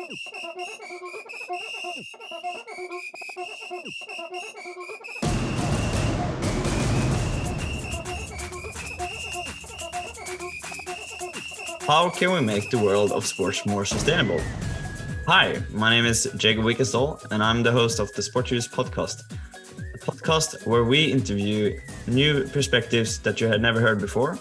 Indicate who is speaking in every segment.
Speaker 1: How can we make the world of sports more sustainable? Hi, my name is Jacob Wickestall, and I'm the host of the Sports Use podcast, a podcast where we interview new perspectives that you had never heard before,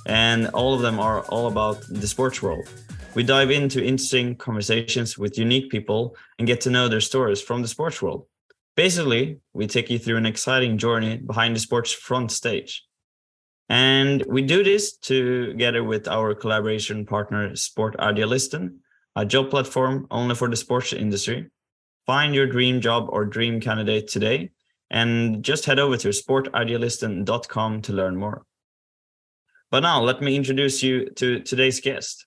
Speaker 1: and all of them are all about the sports world. We dive into interesting conversations with unique people and get to know their stories from the sports world. Basically, we take you through an exciting journey behind the sports front stage. And we do this together with our collaboration partner, Sport Idealisten, a job platform only for the sports industry. Find your dream job or dream candidate today, and just head over to sportidealisten.com to learn more. But now let me introduce you to today's guest.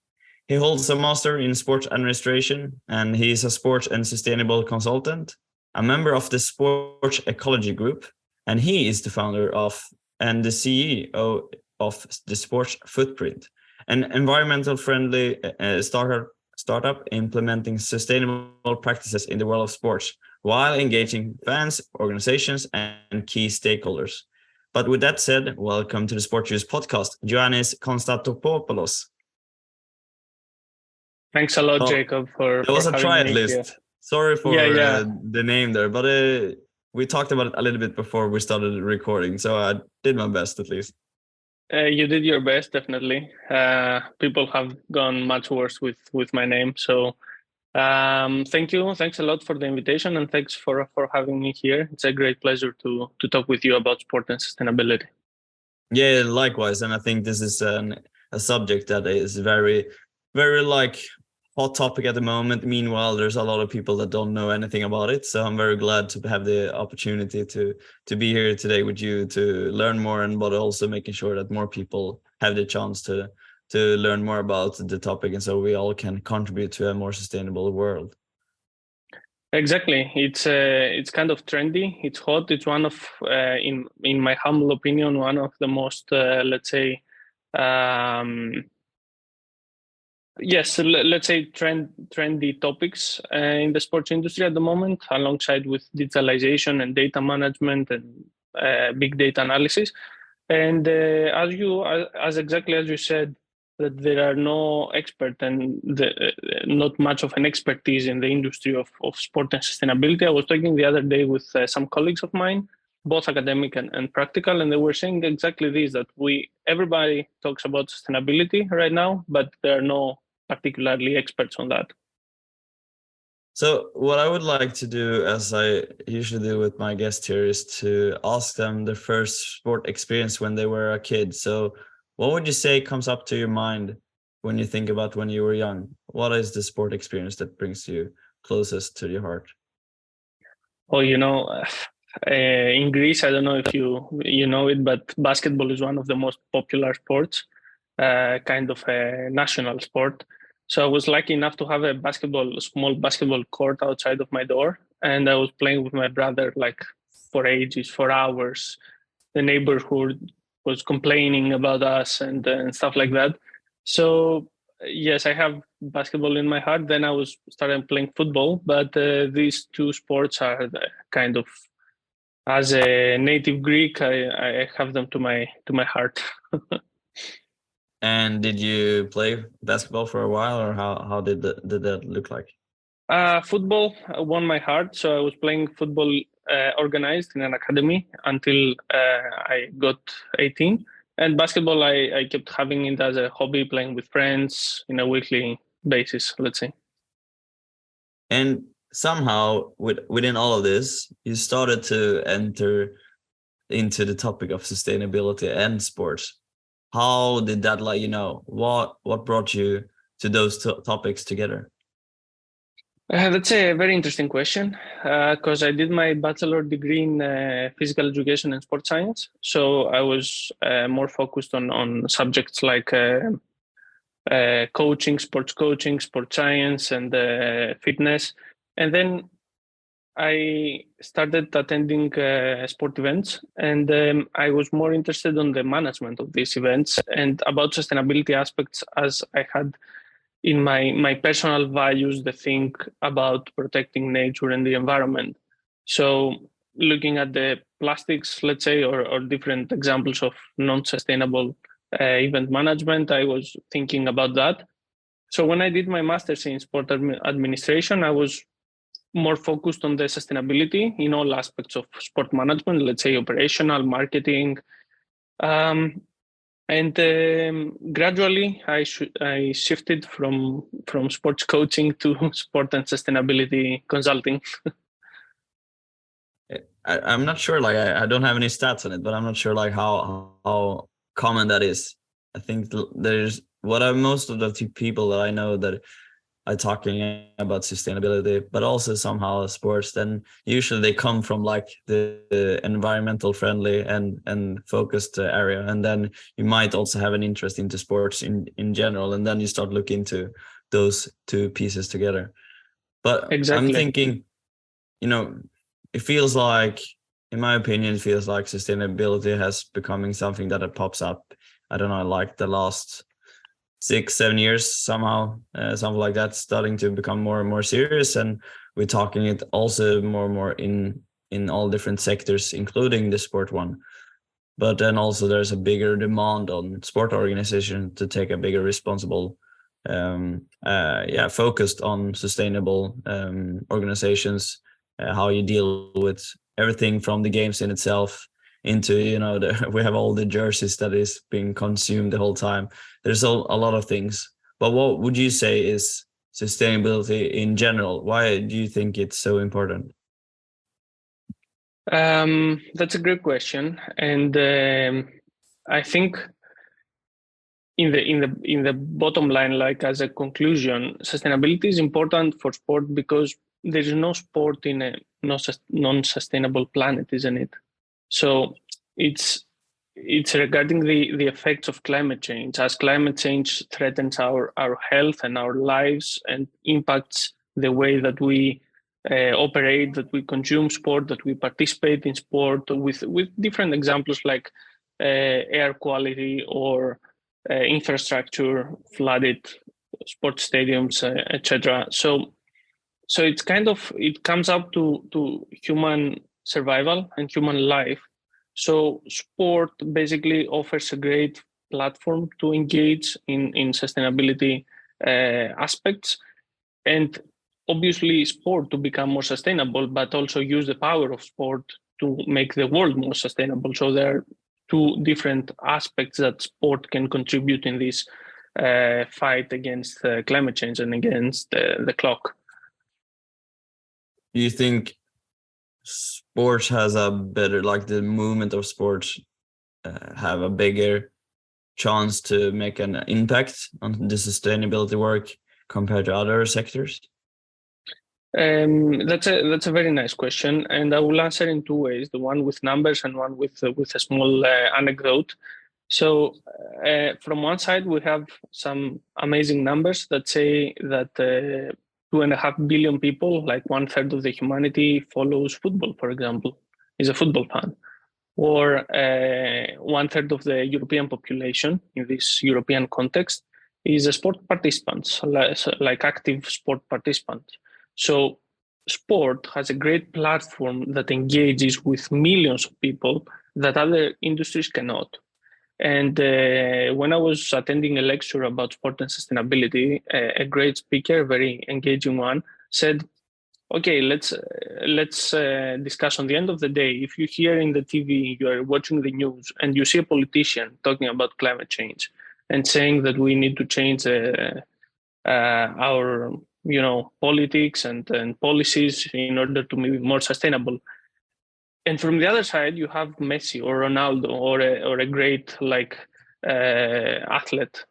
Speaker 1: He holds a master in sports administration, and he is a sports and sustainable consultant, a member of the Sports Ecology Group, and he is the founder of and the CEO of the Sports Footprint, an environmental friendly startup implementing sustainable practices in the world of sports while engaging fans, organizations, and key stakeholders. But with that said, welcome to the Sports Use podcast, Ioannis Konstantopoulos.
Speaker 2: Thanks a lot, Jacob, for
Speaker 1: There was a try at
Speaker 2: me
Speaker 1: least.
Speaker 2: here.
Speaker 1: Sorry for the name there, but we talked about it a little bit before we started recording, so I did my best at least.
Speaker 2: You did your best, definitely. People have gone much worse with my name, so thank you. Thanks a lot for the invitation, and thanks for having me here. It's a great pleasure to talk with you about sport and sustainability.
Speaker 1: Yeah, likewise, and I think this is a subject that is very, very hot topic at the moment. Meanwhile, there's a lot of people that don't know anything about it. So I'm very glad to have the opportunity to be here today with you to learn more, and but also making sure that more people have the chance to learn more about the topic, and so we all can contribute to a more sustainable world.
Speaker 2: Exactly. It's kind of trendy. It's hot. It's one of, in my humble opinion, one of the most, let's say, trendy topics in the sports industry at the moment, alongside with digitalization and data management and big data analysis. And as exactly as you said, that there are no expert and not much of an expertise in the industry of sport and sustainability. I was talking the other day with some colleagues of mine, both academic and practical, and they were saying exactly this, that everybody talks about sustainability right now, but there are no particularly experts on that.
Speaker 1: So what I would like to do, as I usually do with my guests here, is to ask them their first sport experience when they were a kid. So what would you say comes up to your mind when you think about when you were young? What is the sport experience that brings you closest to your heart?
Speaker 2: Oh, in Greece, I don't know if you know it, but basketball is one of the most popular sports, kind of a national sport. So I was lucky enough to have a small basketball court outside of my door, and I was playing with my brother for hours. The neighborhood was complaining about us and stuff like that. So yes, I have basketball in my heart. Then I started playing football, but these two sports are kind of, as a native Greek, I have them to my heart.
Speaker 1: And did you play basketball for a while, or how did that look like?
Speaker 2: Football won my heart. So I was playing football organized in an academy until I got 18. And basketball, I kept having it as a hobby, playing with friends in a weekly basis, let's say.
Speaker 1: And somehow within all of this, you started to enter into the topic of sustainability and sports. How did that, what brought you to those topics together?
Speaker 2: That's a very interesting question, because I did my bachelor degree in physical education and sports science. So I was more focused on subjects like coaching, sports science, and fitness. And then I started attending sport events, and I was more interested on the management of these events and about sustainability aspects, as I had in my personal values, the think about protecting nature and the environment. So looking at the plastics, let's say, or different examples of non-sustainable event management, I was thinking about that. So when I did my master's in sport administration, I was more focused on the sustainability in all aspects of sport management, let's say operational, marketing. And gradually, I shifted from sports coaching to sport and sustainability consulting.
Speaker 1: I'm not sure. Like I don't have any stats on it, but I'm not sure like how common that is. I think there's what are most of the people that I know that are talking about sustainability, but also somehow sports. Then usually they come from like the environmental friendly and focused area, and then you might also have an interest into sports in general, and then you start looking into those two pieces together. But I'm
Speaker 2: Exactly.
Speaker 1: thinking, it feels like, in my opinion, it feels like sustainability has becoming something that pops up. I don't know, like the last 6-7 years somehow, something like that, starting to become more and more serious, and we're talking it also more and more in all different sectors, including the sport one. But then also there's a bigger demand on sport organizations to take a bigger responsible, focused on sustainable organizations, how you deal with everything from the games in itself into, we have all the jerseys that is being consumed the whole time. There's a lot of things. But what would you say is sustainability in general? Why do you think it's so important?
Speaker 2: That's a great question, and I think in the bottom line, like as a conclusion, sustainability is important for sport because there is no sport in a non-sustainable planet, isn't it? So it's regarding the effects of climate change, as climate change threatens our health and our lives and impacts the way that we operate, that we consume sport, that we participate in sport, with different examples like air quality or infrastructure, flooded sports stadiums, etc. So it's it comes up to human survival and human life. So sport basically offers a great platform to engage in sustainability aspects, and obviously sport to become more sustainable, but also use the power of sport to make the world more sustainable. So there are two different aspects that sport can contribute in this fight against climate change and against the clock.
Speaker 1: Do you think sports has a better, like the movement of sports have a bigger chance to make an impact on the sustainability work compared to other sectors?
Speaker 2: That's a very nice question, and I will answer in two ways: the one with numbers and one with a small anecdote. So, from one side, we have some amazing numbers that say that 2.5 billion people, like 1/3 of the humanity, follows football. For example, is a football fan, or 1/3 of the European population in this European context is a sport participants, like active sport participants. So sport has a great platform that engages with millions of people that other industries cannot. And when I was attending a lecture about sport and sustainability, a great speaker, very engaging one, said, "Okay, let's discuss. On the end of the day, if you hear in the TV, you are watching the news, and you see a politician talking about climate change and saying that we need to change our politics and policies in order to be more sustainable. And from the other side, you have Messi or Ronaldo or a great athlete.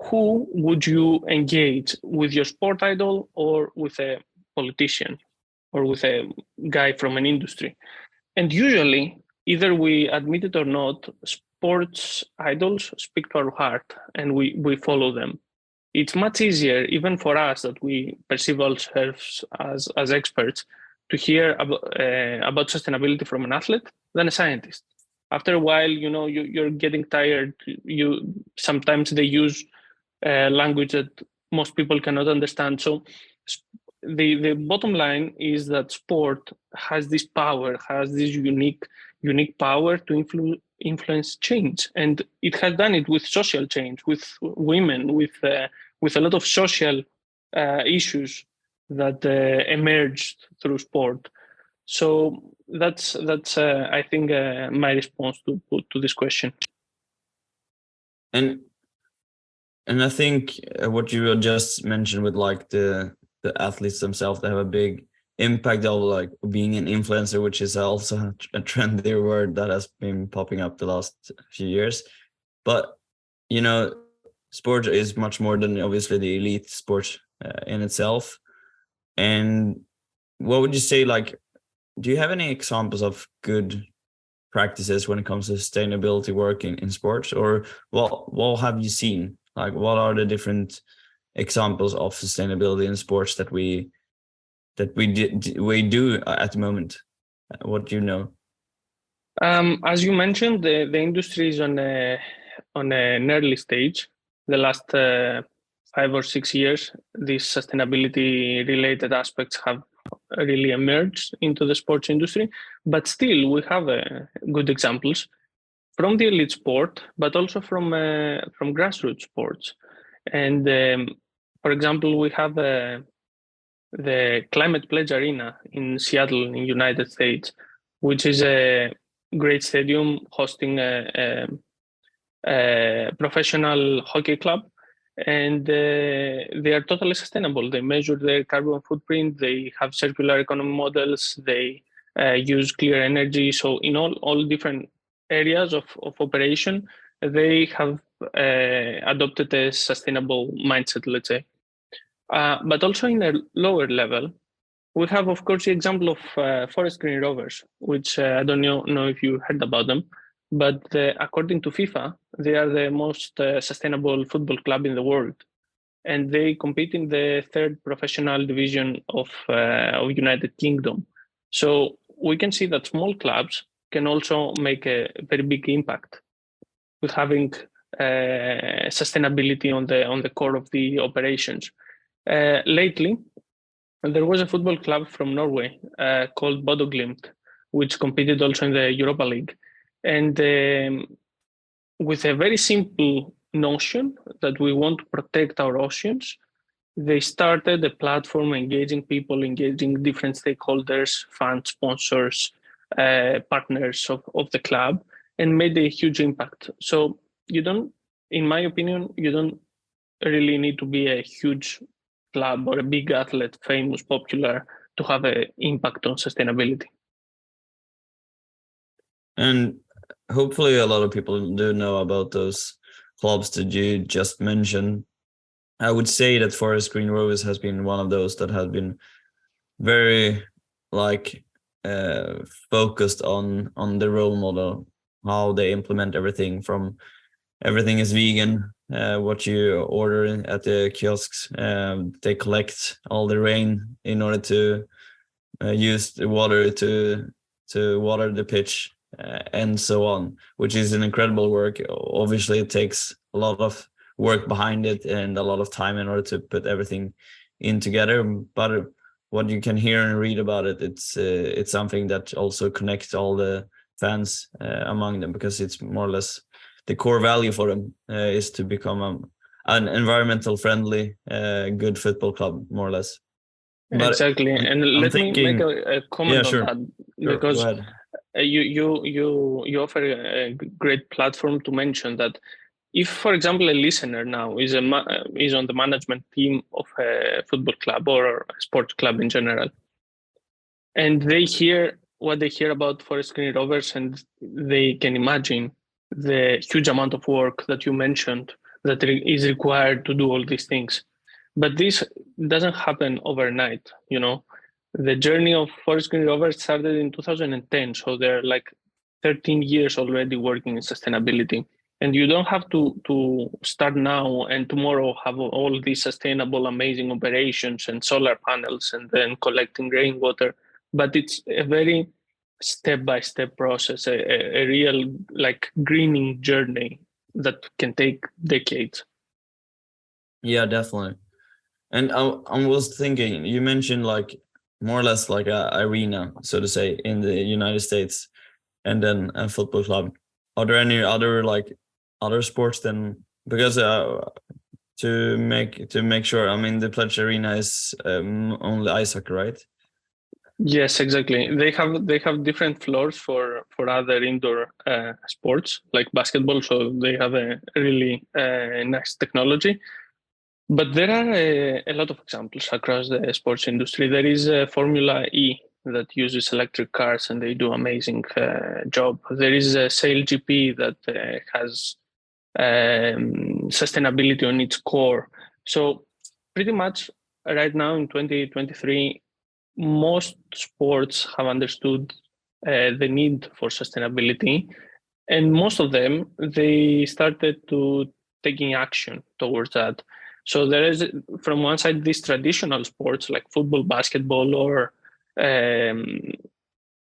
Speaker 2: Who would you engage, with your sport idol or with a politician or with a guy from an industry?" And usually, either we admit it or not, sports idols speak to our heart and we follow them. It's much easier, even for us that we perceive ourselves as experts, to hear about sustainability from an athlete than a scientist. After a while, you're getting tired. Sometimes they use language that most people cannot understand. So the bottom line is that sport has this power, has this unique power to influence change, and it has done it with social change, with women, with a lot of social issues that emerged through sport. So that's I think my response to this question.
Speaker 1: And I think what you just mentioned with like the athletes themselves, they have a big impact of like being an influencer, which is also a trendy word that has been popping up the last few years. But you know, sport is much more than obviously the elite sport in itself. And what would you say, like, do you have any examples of good practices when it comes to sustainability work in sports, or what have you seen? Like, what are the different examples of sustainability in sports that we do at the moment? What do you know?
Speaker 2: As you mentioned, the industry is on an early stage. The last 5 or 6 years, these sustainability related aspects have really emerged into the sports industry. But still, we have good examples from the elite sport, but also from grassroots sports. And for example, we have the Climate Pledge Arena in Seattle, in United States, which is a great stadium hosting a professional hockey club, and they are totally sustainable. They measure their carbon footprint. They have circular economy models. They use clear energy. So in all different areas of operation, they have adopted a sustainable mindset, let's say. But also in a lower level, we have, of course, the example of Forest Green Rovers, which I don't know if you heard about them, but according to FIFA, they are the most sustainable football club in the world, and they compete in the third professional division of United Kingdom. So we can see that small clubs can also make a very big impact with having sustainability on the core of the operations. Lately, there was a football club from Norway called Bodo Glimt, which competed also in the Europa League. And with a very simple notion that we want to protect our oceans, they started a platform engaging people, engaging different stakeholders, fans, sponsors, partners of the club, and made a huge impact. So you don't, in my opinion, you don't really need to be a huge club or a big athlete, famous, popular, to have an impact on sustainability.
Speaker 1: And hopefully a lot of people do know about those clubs that you just mentioned. I would say that Forest Green Rovers has been one of those that has been very like focused on the role model, how they implement everything from everything is vegan, what you order at the kiosks. They collect all the rain in order to use the water to water the pitch, and so on, which is an incredible work. Obviously, it takes a lot of work behind it and a lot of time in order to put everything in together. But what you can hear and read about it, it's something that also connects all the fans among them, because it's more or less the core value for them is to become an environmental friendly, good football club, more or less. But
Speaker 2: exactly, and let me make a comment on that, because you offer a great platform to mention that if, for example, a listener now is on the management team of a football club or a sports club in general, and they hear what they hear about Forest Green Rovers, and they can imagine the huge amount of work that you mentioned that is required to do all these things. But this doesn't happen overnight, you know. The journey of Forest Green Rovers started in 2010, so they're like 13 years already working in sustainability. And you don't have to start now and tomorrow have all these sustainable, amazing operations and solar panels and then collecting rainwater. But it's a very step-by-step process, a real like greening journey that can take decades.
Speaker 1: Yeah, definitely. And I was thinking, you mentioned like more or less like a arena, so to say, in the United States, and then a football club. Are there any other like other sports then? Because to make sure, I mean, the Pledge Arena is only ice hockey, right?
Speaker 2: Yes, exactly. They have different floors for other indoor sports like basketball, so they have a really nice technology. But there are a lot of examples across the sports industry. There is Formula E that uses electric cars and they do amazing job. There is a Sail GP that has sustainability on its core. So pretty much right now in 2023, most sports have understood the need for sustainability, and most of them they started to taking action towards that. So there is, from one side, these traditional sports like football, basketball, um,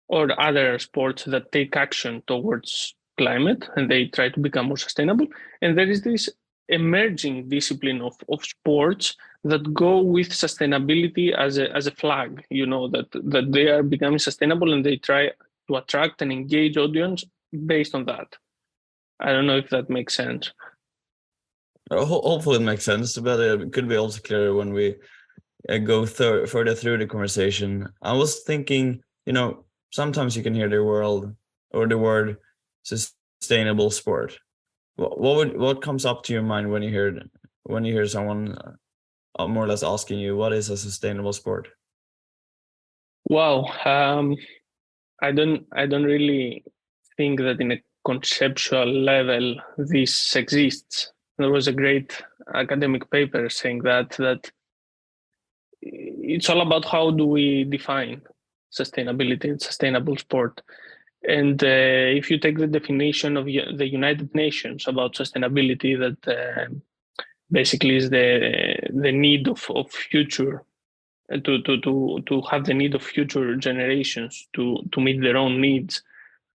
Speaker 2: or other sports that take action towards climate and they try to become more sustainable. And there is this emerging discipline of sports that go with sustainability as a flag, that they are becoming sustainable and they try to attract and engage audience based on that. I don't know if that makes sense.
Speaker 1: Hopefully it makes sense, but it could be also clearer when we go further through the conversation. I was thinking, sometimes you can hear the word sustainable sport. What comes up to your mind when you hear someone more or less asking you what is a sustainable sport?
Speaker 2: Wow. I don't really think that in a conceptual level this exists. There was a great academic paper saying that it's all about how do we define sustainability and sustainable sport. And if you take the definition of the United Nations about sustainability, that basically is the need of future to have the need of future generations to meet their own needs,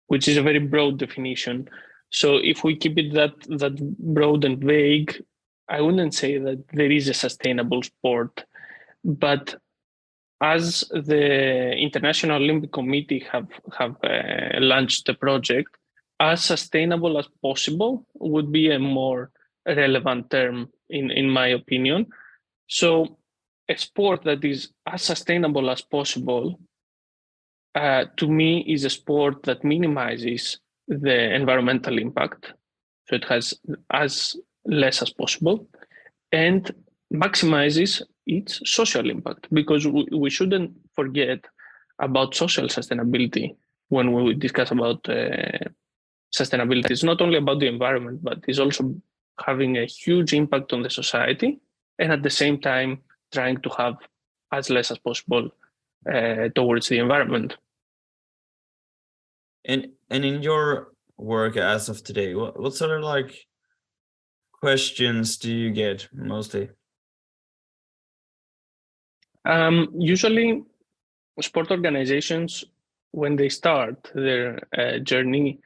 Speaker 2: which is a very broad definition. So if we keep it that broad and vague, I wouldn't say that there is a sustainable sport. But as the International Olympic Committee have launched the project, as sustainable as possible would be a more relevant term in my opinion. So a sport that is as sustainable as possible, to me, is a sport that minimizes the environmental impact. So it has as less as possible and maximizes its social impact, because we shouldn't forget about social sustainability when we discuss about sustainability. It's not only about the environment, but it's also having a huge impact on the society and at the same time trying to have as less as possible towards the environment.
Speaker 1: And in your work as of today, what sort of like questions do you get mostly?
Speaker 2: Usually, sport organizations, when they start their journey,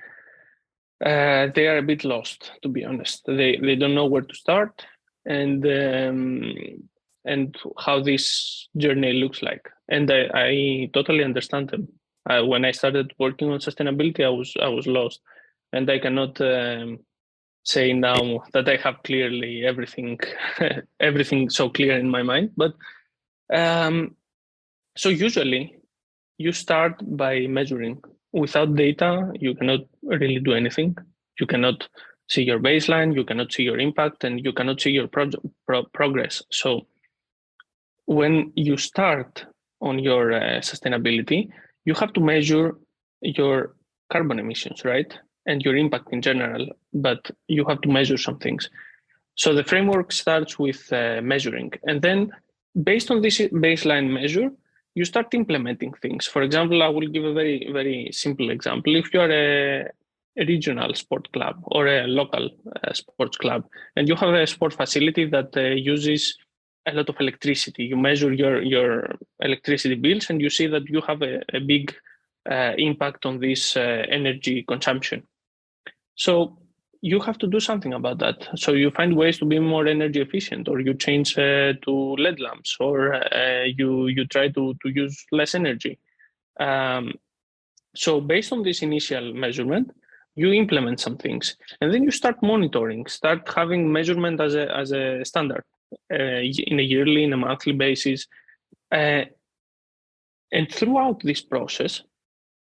Speaker 2: they are a bit lost, to be honest. They don't know where to start and how this journey looks like. And I totally understand them. When I started working on sustainability, I was lost, and I cannot say now that I have clearly everything everything so clear in my mind. But so usually you start by measuring. Without data, you cannot really do anything. You cannot see your baseline, you cannot see your impact, and you cannot see your progress. So when you start on your sustainability, you have to measure your carbon emissions, right? And your impact in general, but you have to measure some things. So the framework starts with measuring. And then based on this baseline measure, you start implementing things. For example, I will give a very, very simple example. If you are a regional sport club or a local sports club, and you have a sport facility that uses a lot of electricity, you measure your electricity bills and you see that you have a big impact on this energy consumption. So you have to do something about that. So you find ways to be more energy efficient, or you change to LED lamps, or you try to use less energy. So based on this initial measurement, you implement some things, and then you start monitoring, start having measurement as a standard in a yearly, in a monthly basis. And throughout this process,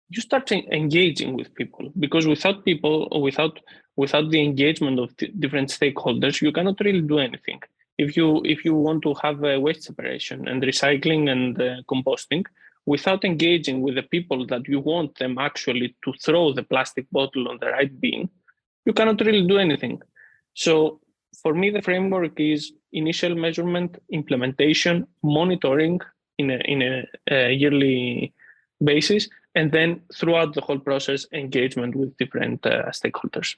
Speaker 2: you start engaging with people, because without people, or without the engagement of different stakeholders, you cannot really do anything. If you want to have waste separation and recycling and composting, without engaging with the people that you want them actually to throw the plastic bottle on the right bin, you cannot really do anything. So for me, the framework is initial measurement, implementation, monitoring in a yearly basis, and then throughout the whole process, engagement with different stakeholders.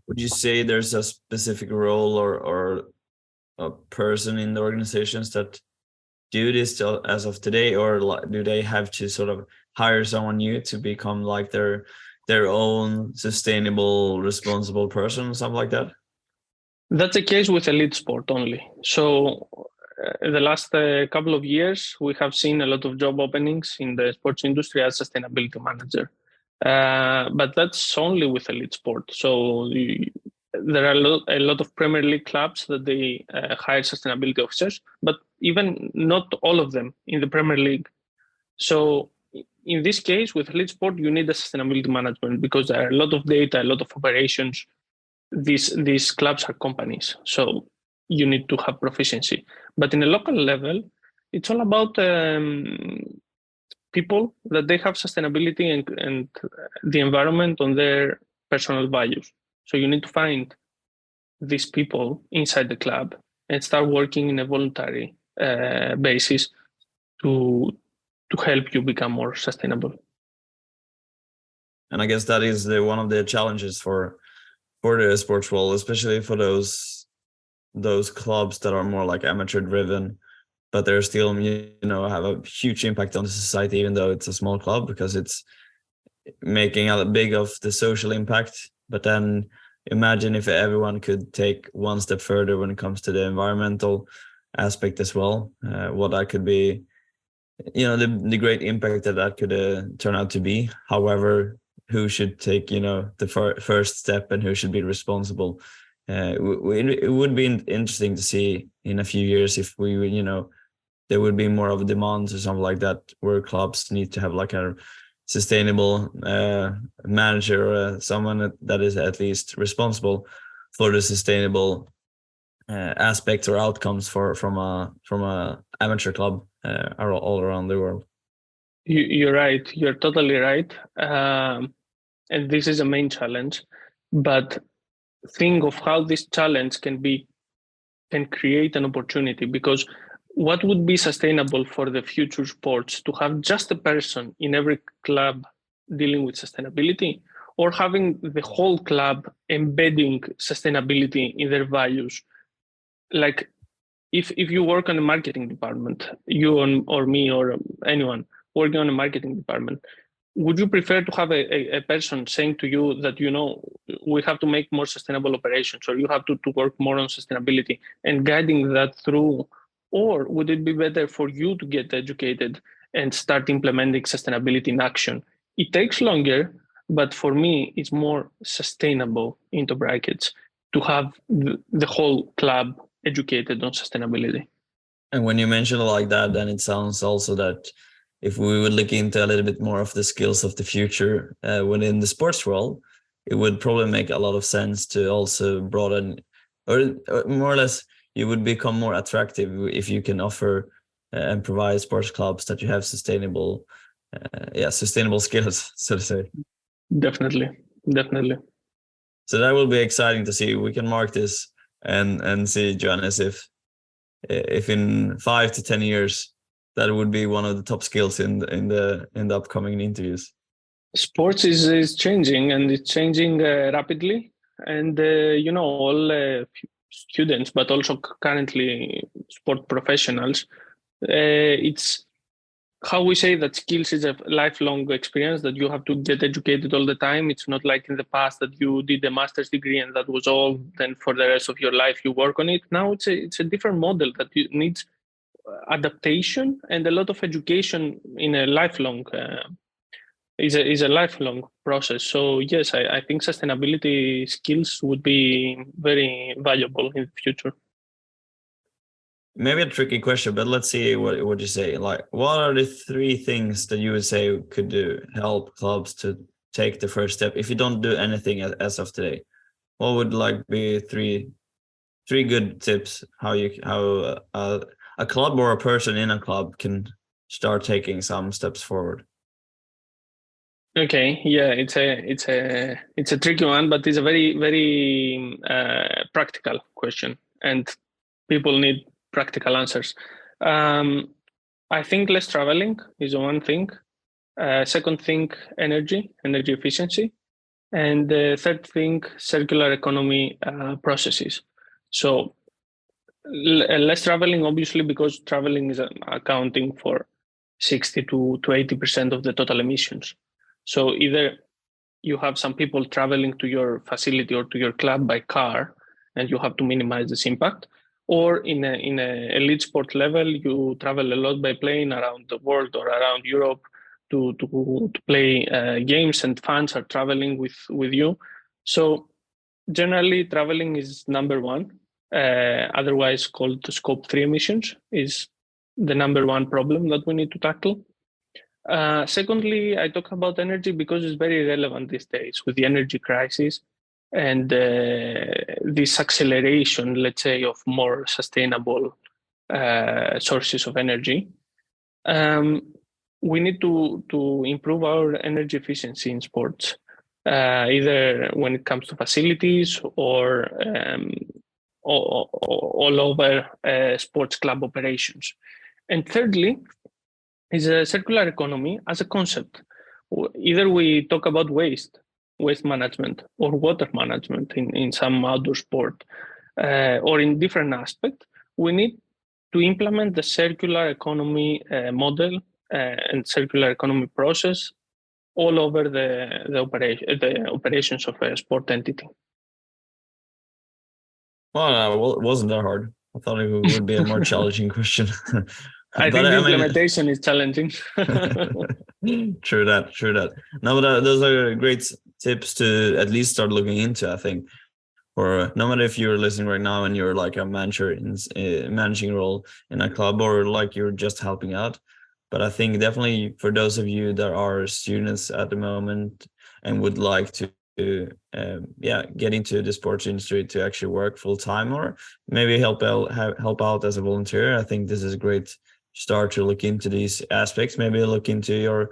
Speaker 1: Would you say there's a specific role or a person in the organizations that do this as of today, or do they have to sort of hire someone new to become like their own sustainable, responsible person, or something like that?
Speaker 2: That's the case with elite sport only. So the last couple of years, we have seen a lot of job openings in the sports industry as sustainability manager. But that's only with elite sport. So there are a lot of Premier League clubs that they hire sustainability officers, but even not all of them in the Premier League. So in this case, with elite sport, you need a sustainability management, because there are a lot of data, a lot of operations. These clubs are companies, so you need to have proficiency. But in a local level, it's all about people that they have sustainability and the environment on their personal values. So you need to find these people inside the club and start working in a voluntary basis to help you become more sustainable.
Speaker 1: And I guess that is one of the challenges for the sports world, especially for those clubs that are more like amateur driven, but they're still, have a huge impact on the society, even though it's a small club, because it's making a big of the social impact. But then imagine if everyone could take one step further when it comes to the environmental aspect as well, what that could be, the great impact that could turn out to be. However, who should take, the first step, and who should be responsible. It would be interesting to see in a few years if we, there would be more of a demand or something like that, where clubs need to have like a sustainable manager, or someone that is at least responsible for the sustainable aspects or outcomes from a amateur club all around the world.
Speaker 2: You're right. You're totally right. And this is a main challenge. But think of how this challenge can create an opportunity, because what would be sustainable for the future sports, to have just a person in every club dealing with sustainability, or having the whole club embedding sustainability in their values? Like if you work on a marketing department, or me or anyone working on a marketing department, would you prefer to have a person saying to you that, we have to make more sustainable operations, or you have to work more on sustainability, and guiding that through? Or would it be better for you to get educated and start implementing sustainability in action? It takes longer, but for me, it's more sustainable, into brackets, to have the whole club educated on sustainability.
Speaker 1: And when you mention it like that, then it sounds also that if we would look into a little bit more of the skills of the future within the sports world, it would probably make a lot of sense to also broaden, or more or less, you would become more attractive if you can offer and provide sports clubs that you have sustainable skills, so to say.
Speaker 2: Definitely.
Speaker 1: So that will be exciting to see. We can mark this and see, Ioannis, if in 5 to 10 years that would be one of the top skills in the upcoming interviews.
Speaker 2: Sports is changing, and it's changing rapidly. And all students, but also currently sport professionals, it's how we say that skills is a lifelong experience, that you have to get educated all the time. It's not like in the past that you did a master's degree and that was all, then for the rest of your life you work on it. Now it's a different model that needs adaptation and a lot of education in a lifelong is a lifelong process. So yes, I think sustainability skills would be very valuable in the future.
Speaker 1: Maybe a tricky question, but let's see what you say. Like, what are the 3 things that you would say could help clubs to take the first step if you don't do anything as of today? What would like be three good tips how a club or a person in a club can start taking some steps forward?
Speaker 2: Okay, yeah, it's a tricky one, but it's a very practical question, and people need practical answers. I think less traveling is one thing. Second thing, energy efficiency, and the third thing, circular economy processes. So less traveling, obviously, because traveling is accounting for 60 to 80% of the total emissions. So either you have some people traveling to your facility or to your club by car, and you have to minimize this impact. Or in a elite sport level, you travel a lot by plane around the world or around Europe to play games, and fans are traveling with you. So generally, traveling is number one. Otherwise called scope 3 emissions is the number one problem that we need to tackle. Secondly, I talk about energy because it's very relevant these days with the energy crisis and this acceleration, let's say, of more sustainable sources of energy. We need to improve our energy efficiency in sports, either when it comes to facilities or all over sports club operations. And thirdly, is a circular economy as a concept. Either we talk about waste management, or water management in some outdoor sport, or in different aspects. We need to implement the circular economy model and circular economy process all over the operations of a sport entity.
Speaker 1: Well, it wasn't that hard. I thought it would be a more challenging question.
Speaker 2: I think the implementation is challenging.
Speaker 1: True that. No, but those are great tips to at least start looking into, I think. Or no matter if you're listening right now and you're like a manager in managing role in a club, or like you're just helping out. But I think definitely for those of you that are students at the moment and would like to get into the sports industry to actually work full time, or maybe help out as a volunteer, I think this is a great start to look into these aspects. Maybe look into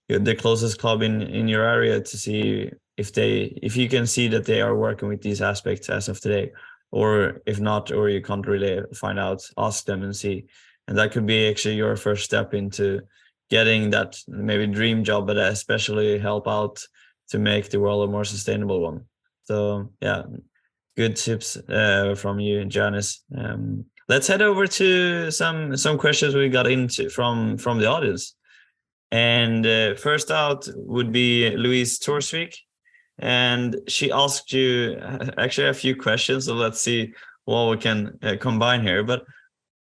Speaker 1: the closest club in your area to see if you can see that they are working with these aspects as of today, or if not, or you can't really find out, ask them and see. And that could be actually your first step into getting that maybe dream job, but especially help out to make the world a more sustainable one. So yeah, good tips from you, Ioannis. Let's head over to some questions we got into from the audience. And first out would be Louise Torsvik. And she asked you actually a few questions. So let's see what we can combine here. But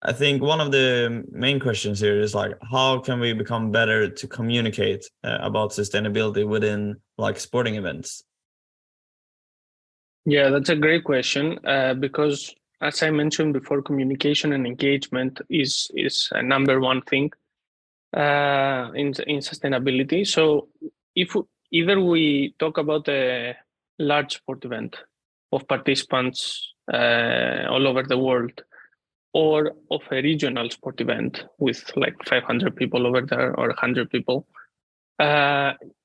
Speaker 1: I think one of the main questions here is like, how can we become better to communicate about sustainability within like sporting events?
Speaker 2: Yeah, that's a great question because, as I mentioned before, communication and engagement is a number one thing in sustainability. So if either we talk about a large sport event of participants all over the world, or of a regional sport event with like 500 people over there or 100 people,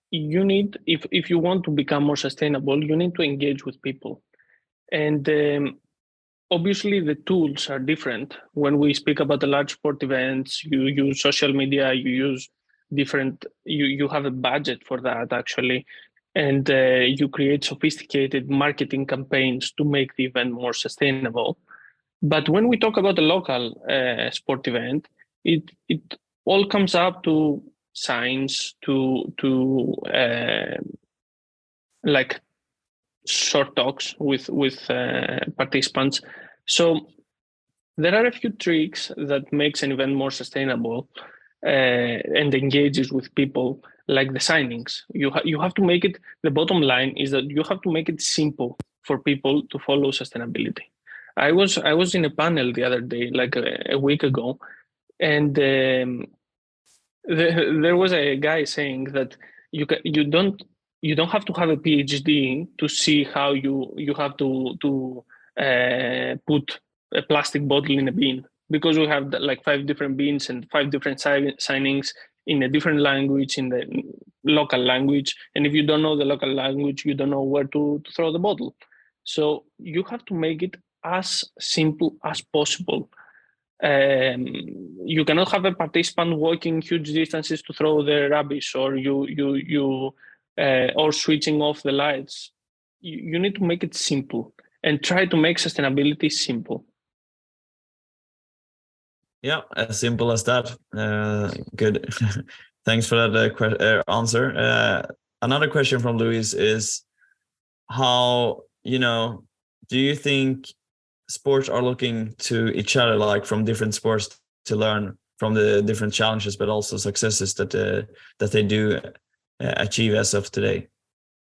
Speaker 2: you need, if you want to become more sustainable, you need to engage with people. And obviously the tools are different. When we speak about the large sport events, you use social media, you use you have a budget for that actually, and you create sophisticated marketing campaigns to make the event more sustainable. But when we talk about a local sport event, it all comes up to science, to like short talks with participants. So there are a few tricks that makes an event more sustainable and engages with people, like the signings. You have to make it. The bottom line is that you have to make it simple for people to follow sustainability. I was in a panel the other day, like a week ago, and there was a guy saying that you don't have to have a PhD to see how you have to put a plastic bottle in a bin, because we have like 5 different bins and 5 different signings in a different language, in the local language, and if you don't know the local language, you don't know where to throw the bottle. So you have to make it as simple as possible. You cannot have a participant walking huge distances to throw the rubbish, or or switching off the lights. You need to make it simple and try to make sustainability simple.
Speaker 1: Yeah, as simple as that. Good. Thanks for that answer. Another question from Luis is, how, do you think sports are looking to each other, like from different sports, to learn from the different challenges, but also successes that they do achieve as of today?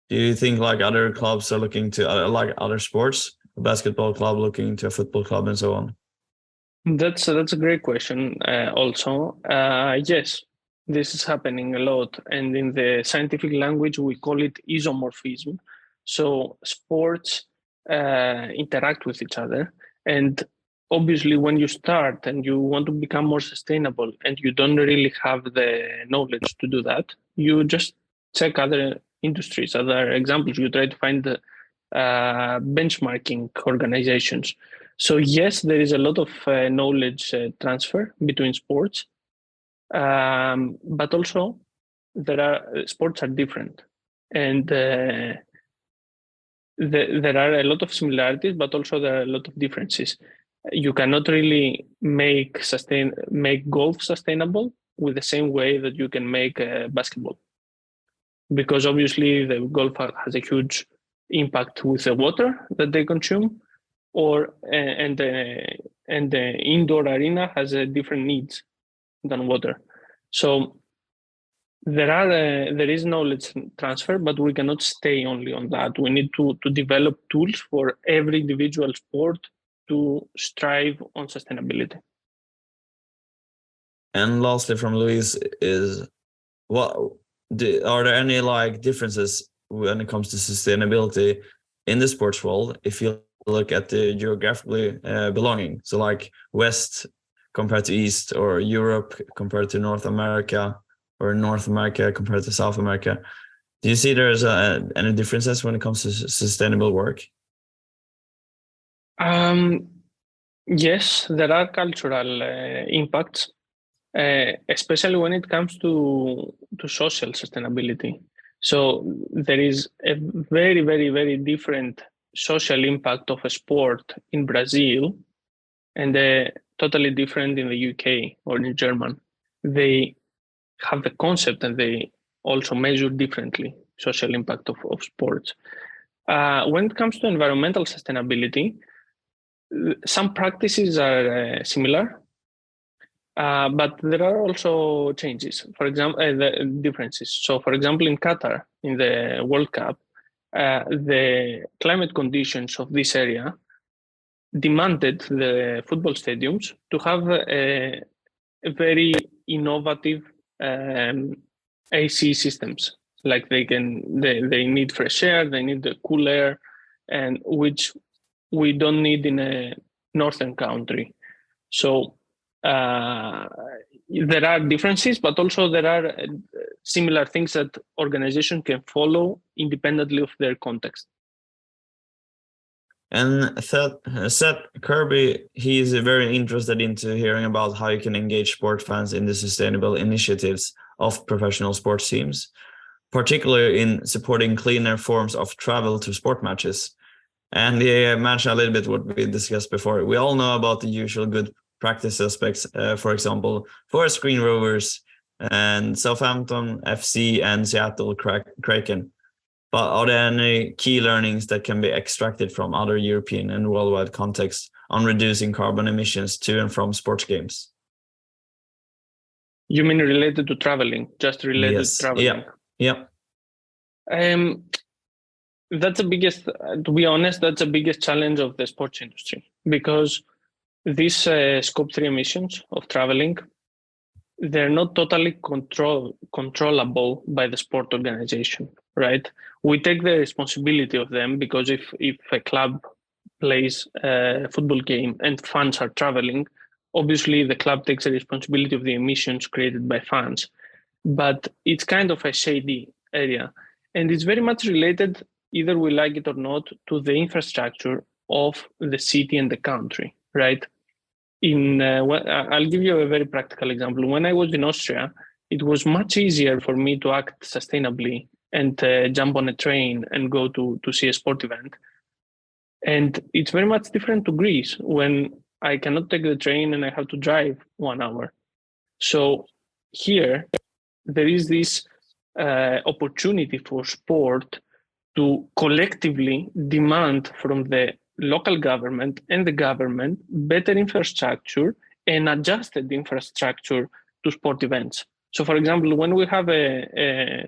Speaker 1: Do you think like other clubs are looking to like other sports, a basketball club looking to a football club and so on?
Speaker 2: That's a great question. Also, yes, this is happening a lot, and in the scientific language, we call it isomorphism. So sports interact with each other, and obviously, when you start and you want to become more sustainable, and you don't really have the knowledge to do that, you just check other industries, other examples. You try to find the benchmarking organizations. So yes, there is a lot of knowledge transfer between sports, but also sports are different, and there are a lot of similarities, but also there are a lot of differences. You cannot really make golf sustainable with the same way that you can make basketball, because obviously the golf has a huge impact with the water that they consume, and the indoor arena has different needs than water. So there is knowledge transfer, but we cannot stay only on that. We need to develop tools for every individual sport to strive on sustainability.
Speaker 1: And lastly, from Luis is, are there any like differences when it comes to sustainability in the sports world if you look at the geographically belonging? So like West compared to East, or Europe compared to North America, or North America compared to South America. Do you see there's any differences when it comes to sustainable work?
Speaker 2: Yes, there are cultural impacts, especially when it comes to social sustainability. So there is a very, very, very different social impact of a sport in Brazil, and totally different in the UK or in Germany. They have the concept, and they also measure differently social impact of sports. When it comes to environmental sustainability, some practices are similar, but there are also changes. For example, the differences. So, for example, in Qatar, in the World Cup, the climate conditions of this area demanded the football stadiums to have a very innovative AC systems. Like they need fresh air, they need the cool air, and which we don't need in a northern country. So there are differences, but also there are similar things that organizations can follow independently of their context.
Speaker 1: And Seth Kirby, he is very interested into hearing about how you can engage sport fans in the sustainable initiatives of professional sports teams, particularly in supporting cleaner forms of travel to sport matches. And he mentioned a little bit what we discussed before. We all know about the usual good practice aspects, for example, Forest Green Rovers and Southampton FC and Seattle Kraken. But are there any key learnings that can be extracted from other European and worldwide contexts on reducing carbon emissions to and from sports games?
Speaker 2: You mean related to traveling? Just related
Speaker 1: Yes.
Speaker 2: to traveling?
Speaker 1: Yeah.
Speaker 2: That's the biggest, to be honest, that's the biggest challenge of the sports industry, because these scope 3 emissions of traveling, they're not totally controllable by the sport organization, right? We take the responsibility of them, because if a club plays a football game and fans are traveling, obviously the club takes the responsibility of the emissions created by fans. But it's kind of a shady area. And it's very much related, either we like it or not, to the infrastructure of the city and the country, right? I'll give you a very practical example. When I was in Austria, it was much easier for me to act sustainably and jump on a train and go to see a sport event. And it's very much different to Greece, when I cannot take the train and I have to drive 1 hour. So here, there is this opportunity for sport to collectively demand from the local government and the government better infrastructure and adjusted infrastructure to sport events. So, for example, when we have a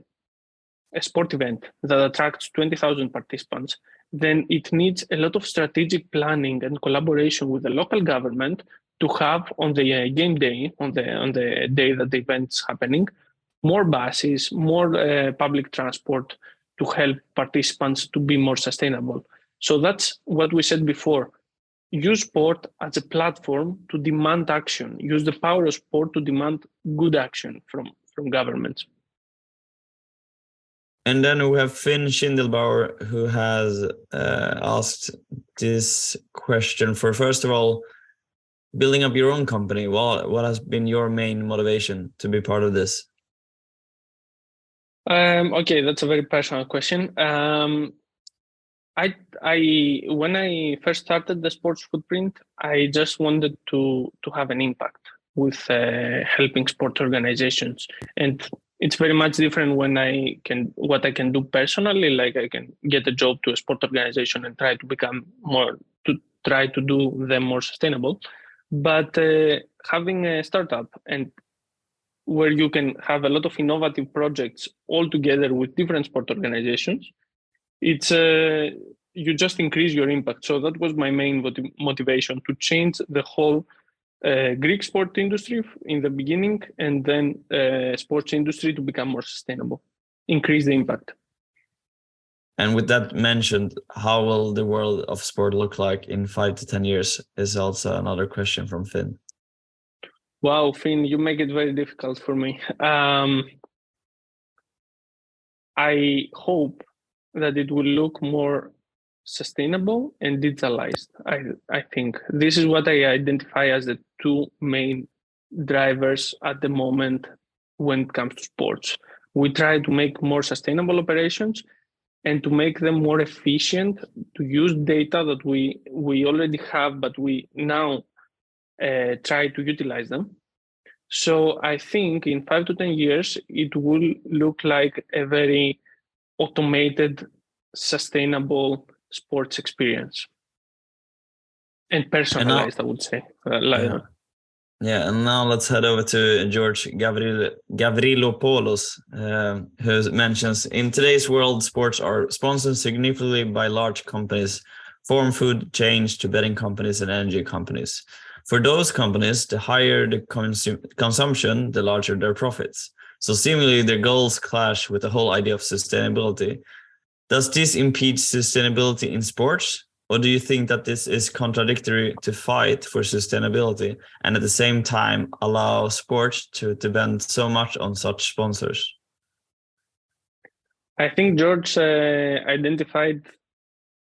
Speaker 2: sport event that attracts 20,000 participants, then it needs a lot of strategic planning and collaboration with the local government to have on the game day, on the day that the event's happening, more buses, more public transport to help participants to be more sustainable. So that's what we said before. Use sport as a platform to demand action. Use the power of sport to demand good action from governments.
Speaker 1: And then we have Finn Schindelbauer, who has asked this question for, first of all, building up your own company. What has been your main motivation to be part of this?
Speaker 2: Okay, that's a very personal question. When I first started the Sports Footprint, I just wanted to have an impact with helping sport organizations, and it's very much different when what I can do personally. Like, I can get a job to a sport organization and try to do them more sustainable. But having a startup, and where you can have a lot of innovative projects all together with different sport organizations, it's you just increase your impact. So that was my main motivation, to change the whole Greek sport industry in the beginning, and then sports industry to become more sustainable, increase the impact.
Speaker 1: And with that mentioned, how will the world of sport look like in 5 to 10 years is also another question from Finn.
Speaker 2: Wow, Finn, you make it very difficult for me. I hope that it will look more sustainable and digitalized. I think this is what I identify as the two main drivers at the moment when it comes to sports. We try to make more sustainable operations and to make them more efficient, to use data that we already have, but we now try to utilize them. So I think in 5 to 10 years, it will look like a very automated, sustainable sports experience, and personalized, I would say.
Speaker 1: Yeah, and now let's head over to George Gavrilopoulos, who mentions, in today's world, sports are sponsored significantly by large companies, from food chains to betting companies and energy companies. For those companies, the higher the consumption, the larger their profits. So seemingly their goals clash with the whole idea of sustainability. Does this impede sustainability in sports? Or do you think that this is contradictory to fight for sustainability and at the same time allow sports to depend so much on such sponsors?
Speaker 2: I think George identified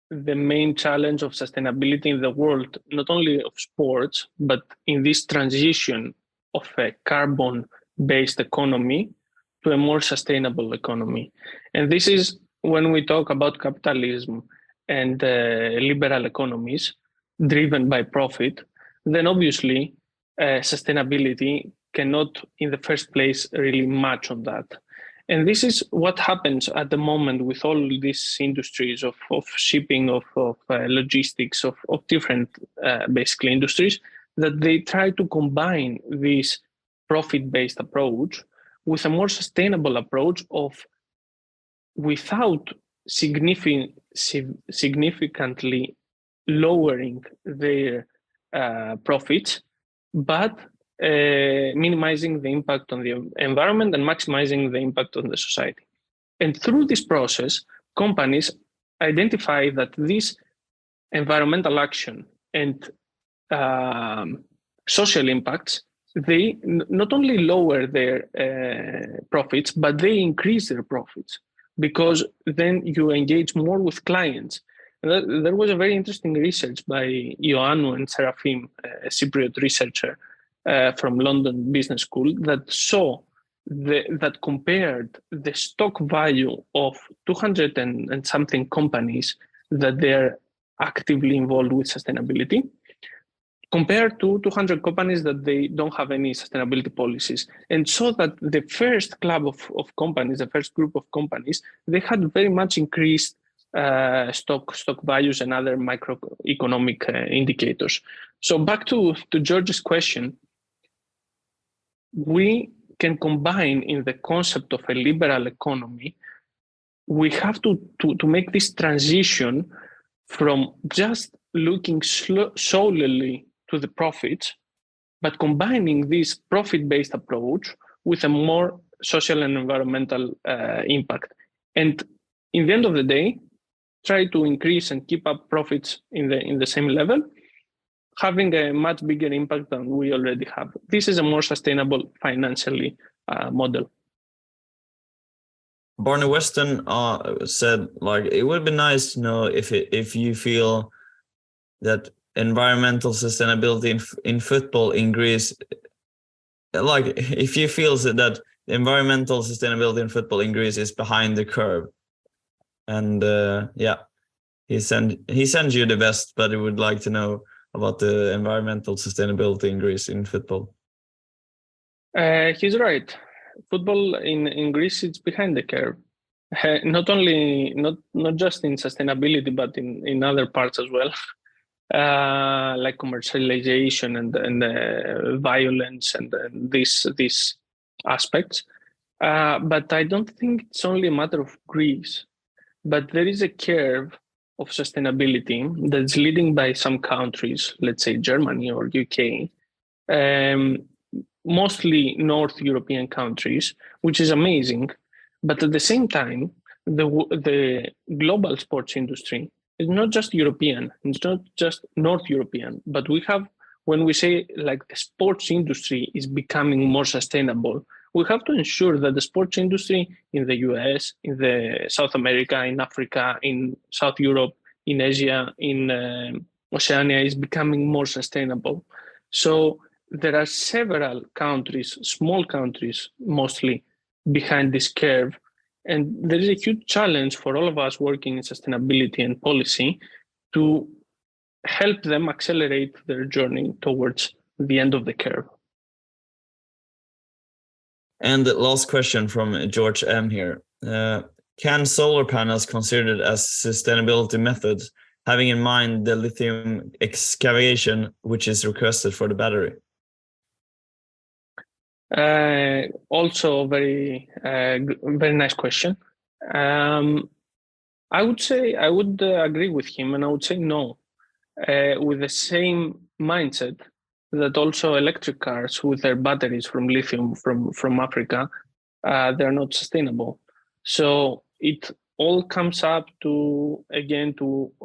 Speaker 2: the main challenge of sustainability in the world, not only of sports, but in this transition of a carbon-based economy to a more sustainable economy. And this is when we talk about capitalism and liberal economies driven by profit, then obviously sustainability cannot in the first place really match on that. And this is what happens at the moment with all these industries of shipping, of logistics, of different basically industries, that they try to combine this profit-based approach with a more sustainable approach of without significantly lowering their profits, but minimizing the impact on the environment and maximizing the impact on the society. And through this process, companies identify that this environmental action and social impacts, they not only lower their profits, but they increase their profits, because then you engage more with clients. There was a very interesting research by Ioannou and Serafim, a Cypriot researcher from London Business School, that saw that compared the stock value of 200 and something companies that they're actively involved with sustainability, compared to 200 companies that they don't have any sustainability policies. And so that the first club of companies, the first group of companies, they had very much increased stock values and other microeconomic indicators. So back to George's question, we can combine in the concept of a liberal economy, we have to make this transition from just looking solely to the profits, but combining this profit-based approach with a more social and environmental impact. And in the end of the day, try to increase and keep up profits in the same level, having a much bigger impact than we already have. This is a more sustainable financially model.
Speaker 1: Barney Weston said, like, it would be nice to know if you feel that environmental sustainability in football in Greece, like if you feel that environmental sustainability in football in Greece is behind the curve. And he sends you the best, but he would like to know about the environmental sustainability in Greece in football.
Speaker 2: He's right. Football in Greece, it's behind the curve. Not just in sustainability, but in other parts as well, like commercialization and violence and these aspects. But I don't think it's only a matter of Greece, but there is a curve of sustainability that's leading by some countries, let's say Germany or UK, mostly North European countries, which is amazing. But at the same time, the global sports industry is not just European, it's not just North European, but when we say like the sports industry is becoming more sustainable, we have to ensure that the sports industry in the US, in the South America, in Africa, in South Europe, in Asia, in Oceania is becoming more sustainable. So there are several countries, small countries mostly, behind this curve. And there is a huge challenge for all of us working in sustainability and policy to help them accelerate their journey towards the end of the curve.
Speaker 1: And the last question from George M here. Can solar panels considered as sustainability methods, having in mind the lithium excavation which is requested for the battery? Also very nice question. I would say I would agree with him, and I would say no, with the same mindset that also electric cars with their batteries from lithium from Africa, they're not sustainable. So it all comes up to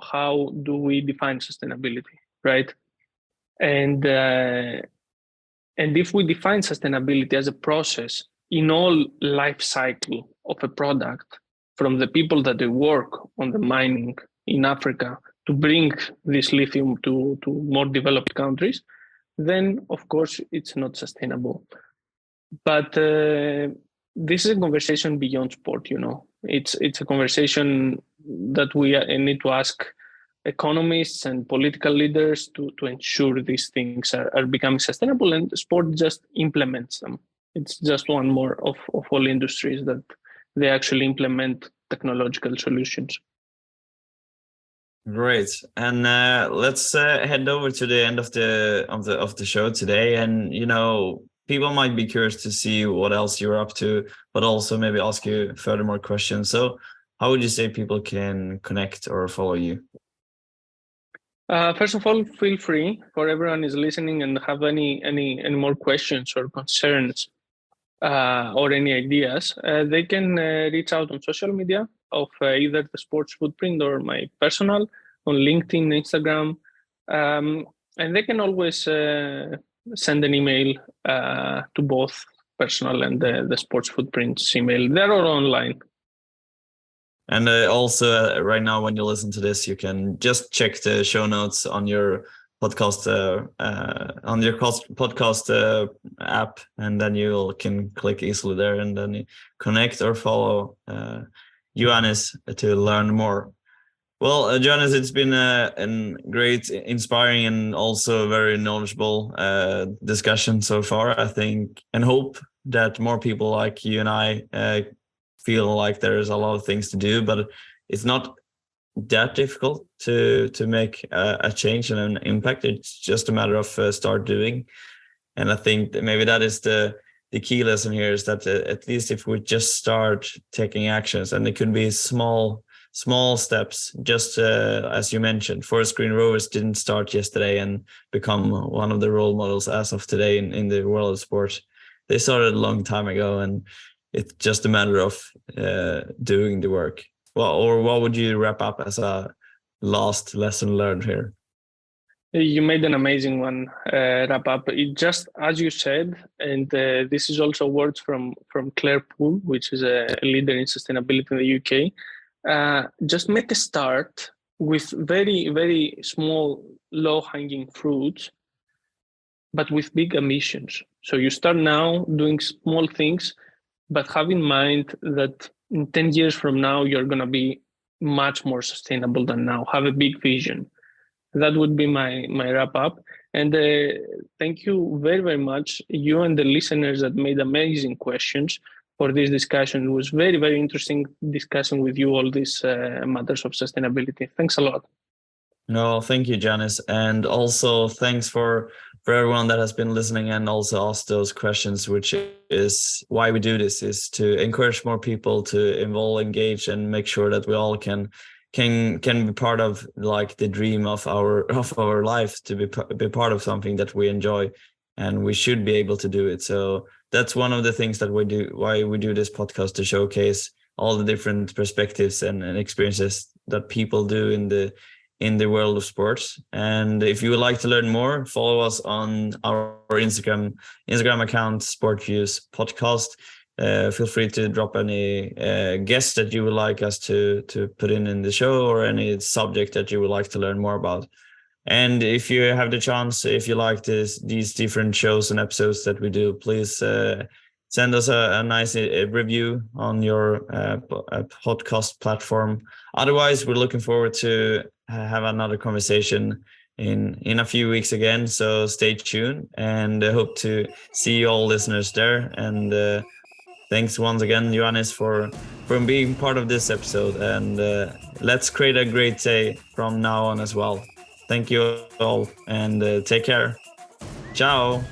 Speaker 1: how do we define sustainability, right? And if we define sustainability as a process in all life cycle of a product, from the people that they work on the mining in Africa to bring this lithium to more developed countries, then of course it's not sustainable. But this is a conversation beyond sport, you know. It's a conversation that we need to ask
Speaker 2: economists and political leaders to ensure these things are becoming sustainable, and sport just implements them. It's just one more of all industries that they actually implement technological solutions.
Speaker 1: Great, and let's head over to the end of the show today. And people might be curious to see what else you're up to, but also maybe ask you further questions. So, how would you say people can connect or follow you?
Speaker 2: First of all, feel free for everyone is listening and have any more questions or concerns or any ideas. They can reach out on social media of either the Sports Footprint or my personal on LinkedIn, Instagram, and they can always send an email to both personal and the Sports Footprint's email. They're all online.
Speaker 1: And also, right now, when you listen to this, you can just check the show notes on your podcast app, and then you can click easily there, and then connect or follow Ioannis to learn more. Well, Ioannis, it's been a great, inspiring, and also very knowledgeable discussion so far, I think, and hope that more people like you and I feel like there's a lot of things to do, but it's not that difficult to make a change and an impact. It's just a matter of start doing. And I think that maybe that is the key lesson here, is that at least if we just start taking actions, and it could be small steps, just as you mentioned, Forest Green Rovers didn't start yesterday and become one of the role models as of today in the world of sport. They started a long time ago, and it's just a matter of doing the work. Well, or what would you wrap up as a last lesson learned here?
Speaker 2: You made an amazing one, wrap up. It just, as you said, and this is also words from Claire Poole, which is a leader in sustainability in the UK. Just make a start with very, very small, low-hanging fruits, but with big ambitions. So you start now doing small things, but have in mind that in 10 years from now, you're going to be much more sustainable than now. Have a big vision. That would be my wrap up. And thank you very, very much, you and the listeners that made amazing questions for this discussion. It was very, very interesting discussing with you all these matters of sustainability. Thanks a lot.
Speaker 1: No, thank you, Ioannis. And also thanks for everyone that has been listening and also asked those questions, which is why we do this, is to encourage more people to involve, engage, and make sure that we all can be part of like the dream of our life, to be part of something that we enjoy, and we should be able to do it. So that's one of the things that we do, why we do this podcast, to showcase all the different perspectives and experiences that people do in the world of sports. And if you would like to learn more, follow us on our Instagram account, Sport Views Podcast. Feel free to drop any guests that you would like us to put in the show, or any subject that you would like to learn more about. And if you have the chance, if you like these different shows and episodes that we do, please send us a nice review on your podcast platform. Otherwise, we're looking forward to have another conversation in a few weeks again. So stay tuned, and I hope to see you all listeners there. And thanks once again, Ioannis, for being part of this episode. And let's create a great day from now on as well. Thank you all, and take care. Ciao.